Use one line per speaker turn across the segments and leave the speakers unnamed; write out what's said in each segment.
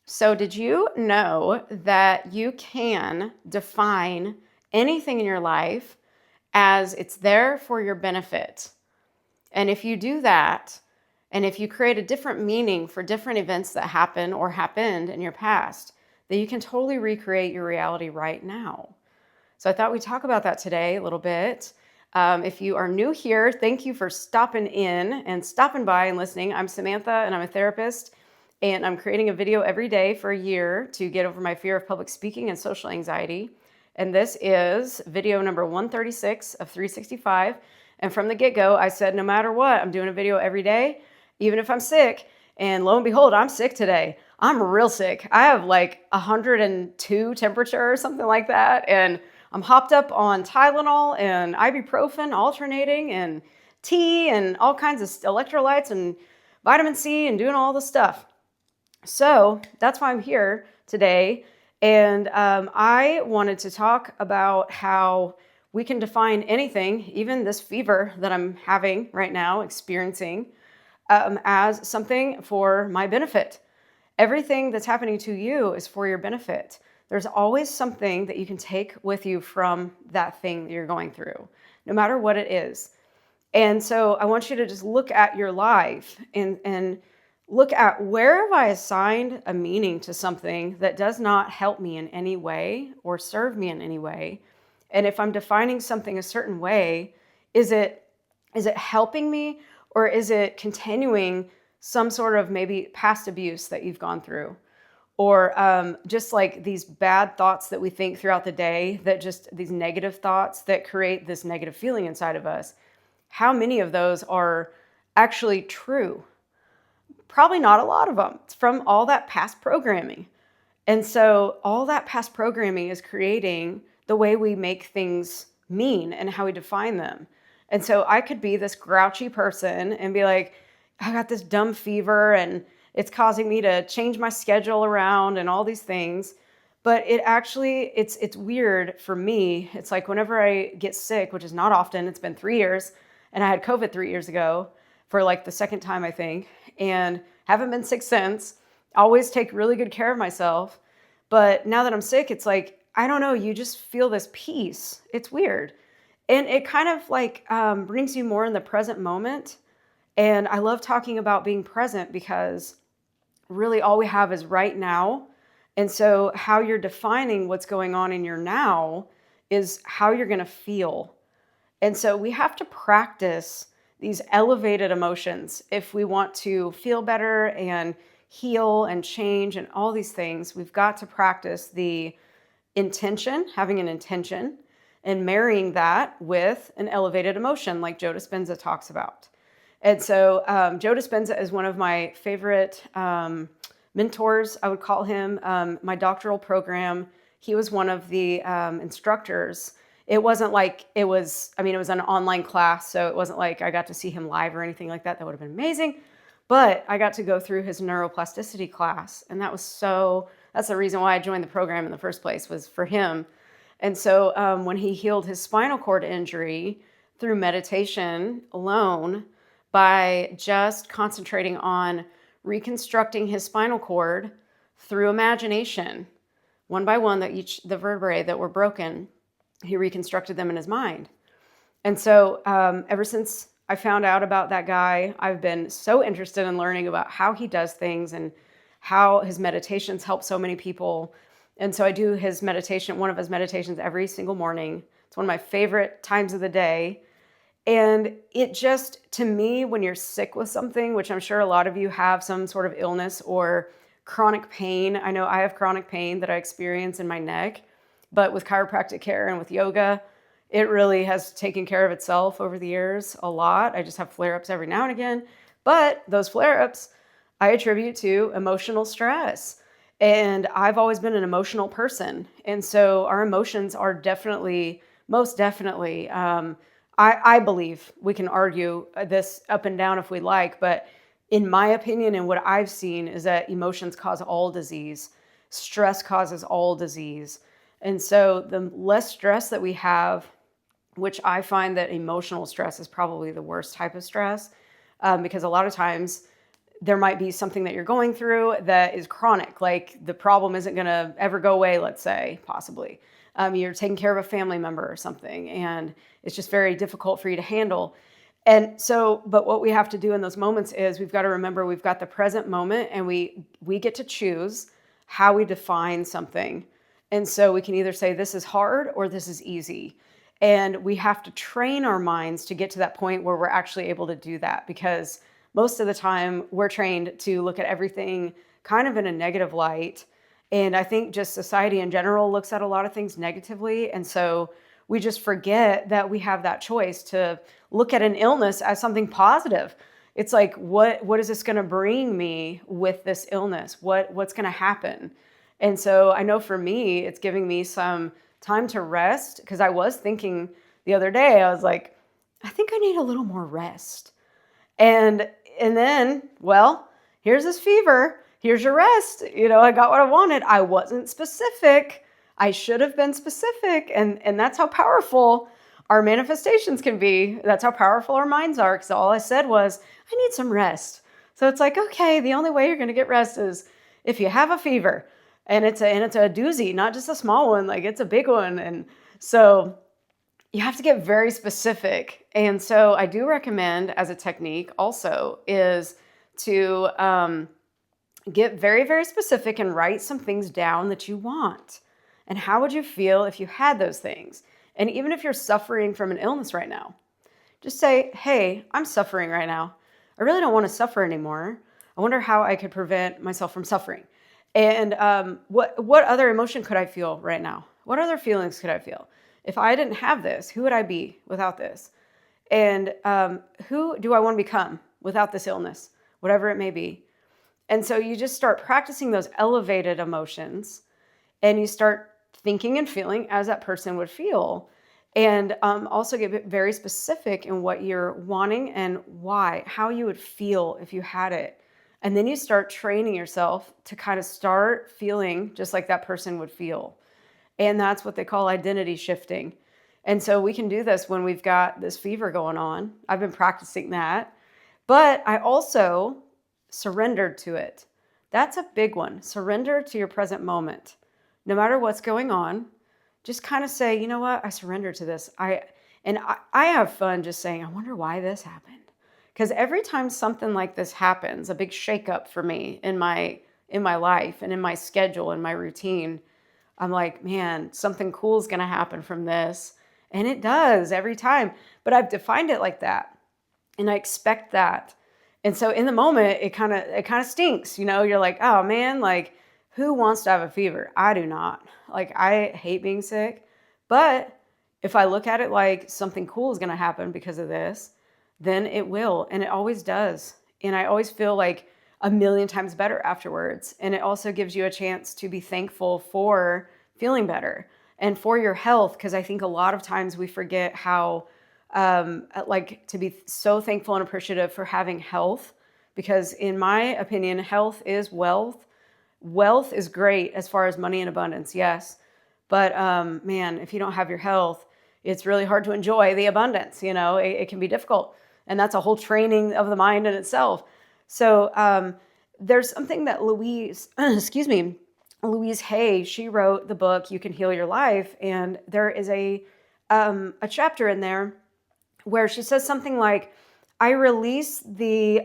So, did you know that you can define anything in your life as it's there for your benefit? And if you do that, and if you create a different meaning for different events that happen or happened in your past, then you can totally recreate your reality right now. So, I thought we'd talk about that today a little bit. If you are new here, thank you for stopping in and stopping by and listening. I'm Samantha, and I'm a therapist. And I'm creating a video every day for a year to get over my fear of public speaking and social anxiety. And this is video number 136 of 365. And from the get-go, I said, no matter what, I'm doing a video every day, even if I'm sick. And lo and behold, I'm sick today. I'm real sick. I have like 102 temperature or something like that. And I'm hopped up on Tylenol and ibuprofen alternating and tea and all kinds of electrolytes and vitamin C and doing all the stuff. So that's why I'm here today. And I wanted to talk about how we can define anything, even this fever that I'm having right now, experiencing, as something for my benefit. Everything that's happening to you is for your benefit. There's always something that you can take with you from that thing that you're going through, no matter what it is. And so I want you to just look at your life and look at where have I assigned a meaning to something that does not help me in any way or serve me in any way. And if I'm defining something a certain way, is it helping me, or is it continuing some sort of maybe past abuse that you've gone through? Or just like these bad thoughts that we think throughout the day, that just these negative thoughts that create this negative feeling inside of us. How many of those are actually true? Probably not a lot of them. It's from all that past programming. And so all that past programming is creating the way we make things mean and how we define them. And so I could be this grouchy person and be like, I got this dumb fever and it's causing me to change my schedule around and all these things. But it actually, it's weird for me. It's like whenever I get sick, which is not often, it's been 3 years, and I had COVID 3 years ago for like the second time, I think, and haven't been sick since. Always take really good care of myself. But now that I'm sick, it's like, I don't know, you just feel this peace. It's weird. And it kind of like brings you more in the present moment. And I love talking about being present because really all we have is right now. And so how you're defining what's going on in your now is how you're going to feel. And so we have to practice these elevated emotions if we want to feel better and heal and change and all these things. We've got to practice the intention, having an intention, and marrying that with an elevated emotion like Joe Dispenza talks about. And so Joe Dispenza is one of my favorite mentors, I would call him. My doctoral program, he was one of the instructors. It wasn't like it was an online class, so it wasn't like I got to see him live or anything like that. That would have been amazing. But I got to go through his neuroplasticity class, and that's the reason why I joined the program in the first place, was for him. And so when he healed his spinal cord injury through meditation alone, by just concentrating on reconstructing his spinal cord through imagination, one by one, the vertebrae that were broken, he reconstructed them in his mind. And so ever since I found out about that guy, I've been so interested in learning about how he does things and how his meditations help so many people. And so I do one of his meditations every single morning. It's one of my favorite times of the day. And it just, to me, when you're sick with something, which I'm sure a lot of you have some sort of illness or chronic pain. I know I have chronic pain that I experience in my neck, but with chiropractic care and with yoga, it really has taken care of itself over the years a lot. I just have flare-ups every now and again, but those flare-ups I attribute to emotional stress. And I've always been an emotional person. And so our emotions are most definitely, I believe we can argue this up and down if we like, but in my opinion and what I've seen is that emotions cause all disease. Stress causes all disease. And so the less stress that we have, which I find that emotional stress is probably the worst type of stress, because a lot of times There might be something that you're going through that is chronic, like the problem isn't going to ever go away, let's say, possibly. You're taking care of a family member or something, and it's just very difficult for you to handle. And so, but what we have to do in those moments is we've got to remember we've got the present moment, and we get to choose how we define something. And so we can either say this is hard or this is easy. And we have to train our minds to get to that point where we're actually able to do that, because most of the time we're trained to look at everything kind of in a negative light. And I think just society in general looks at a lot of things negatively. And so we just forget that we have that choice to look at an illness as something positive. It's like, what is this going to bring me with this illness? What's going to happen? And so I know for me, it's giving me some time to rest, because I was thinking the other day, I was like, I think I need a little more rest. And then, well, here's this fever. Here's your rest. I got what I wanted. I wasn't specific. I should have been specific. And that's how powerful our manifestations can be. That's how powerful our minds are. Because all I said was, I need some rest. So it's like, okay, the only way you're going to get rest is if you have a fever. And it's a doozy, not just a small one, like it's a big one. And so you have to get very specific. And so I do recommend, as a technique also, is to get very, very specific and write some things down that you want. And how would you feel if you had those things? And even if you're suffering from an illness right now, just say, hey, I'm suffering right now. I really don't want to suffer anymore. I wonder how I could prevent myself from suffering. And what other emotion could I feel right now? What other feelings could I feel? If I didn't have this, who would I be without this? And who do I want to become without this illness, whatever it may be? And so you just start practicing those elevated emotions, and you start thinking and feeling as that person would feel. And also get very specific in what you're wanting and why, how you would feel if you had it. And then you start training yourself to kind of start feeling just like that person would feel. And that's what they call identity shifting. And so we can do this when we've got this fever going on. I've been practicing that. But I also surrendered to it. That's a big one. Surrender to your present moment. No matter what's going on, just kind of say, you know what? I surrender to this. I have fun just saying, I wonder why this happened. Because every time something like this happens, a big shakeup for me in my life and in my schedule and my routine, I'm like, man, something cool is going to happen from this. And it does every time. But I've defined it like that. And I expect that. And so in the moment, it kind of stinks. You're like, oh man, like who wants to have a fever? I do not. Like I hate being sick. But if I look at it like something cool is going to happen because of this, then it will. And it always does. And I always feel like a million times better afterwards. And it also gives you a chance to be thankful for feeling better and for your health. Because I think a lot of times we forget how, to be so thankful and appreciative for having health. Because in my opinion, health is wealth. Wealth is great as far as money and abundance, yes. But man, if you don't have your health, it's really hard to enjoy the abundance. It can be difficult. And that's a whole training of the mind in itself. So there's something that Louise Hay, she wrote the book, You Can Heal Your Life. And there is a chapter in there where she says something like, I release the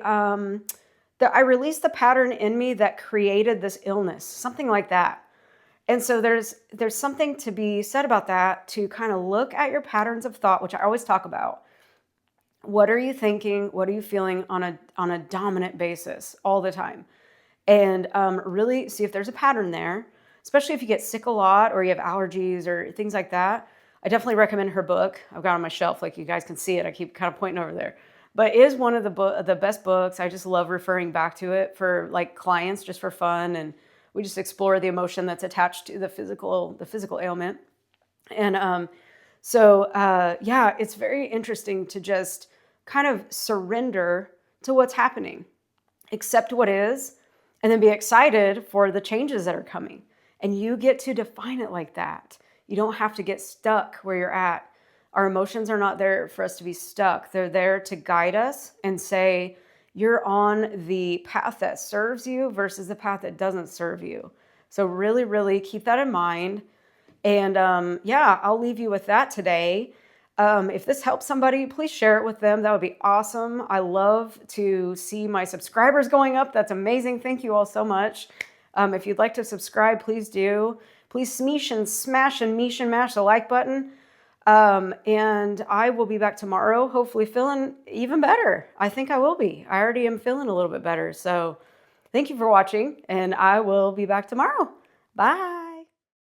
pattern in me that created this illness, something like that. And so there's something to be said about that, to kind of look at your patterns of thought, which I always talk about. What are you thinking? What are you feeling on a dominant basis all the time? And really see if there's a pattern there, especially if you get sick a lot or you have allergies or things like that. I definitely recommend her book. I've got it on my shelf, like you guys can see it. I keep kind of pointing over there. But it is one of the best books. I just love referring back to it for like clients, just for fun. And we just explore the emotion that's attached to the physical ailment. And it's very interesting to just kind of surrender to what's happening, accept what is, and then be excited for the changes that are coming. And you get to define it like that. You don't have to get stuck where you're at. Our emotions are not there for us to be stuck. They're there to guide us and say, you're on the path that serves you versus the path that doesn't serve you. So really, really keep that in mind. And yeah, I'll leave you with that today. If this helps somebody, please share it with them. That would be awesome. I love to see my subscribers going up. That's amazing. Thank you all so much. If you'd like to subscribe, please do. Please smash and mash the like button. And I will be back tomorrow, hopefully feeling even better. I think I will be. I already am feeling a little bit better. So thank you for watching, and I will be back tomorrow. Bye.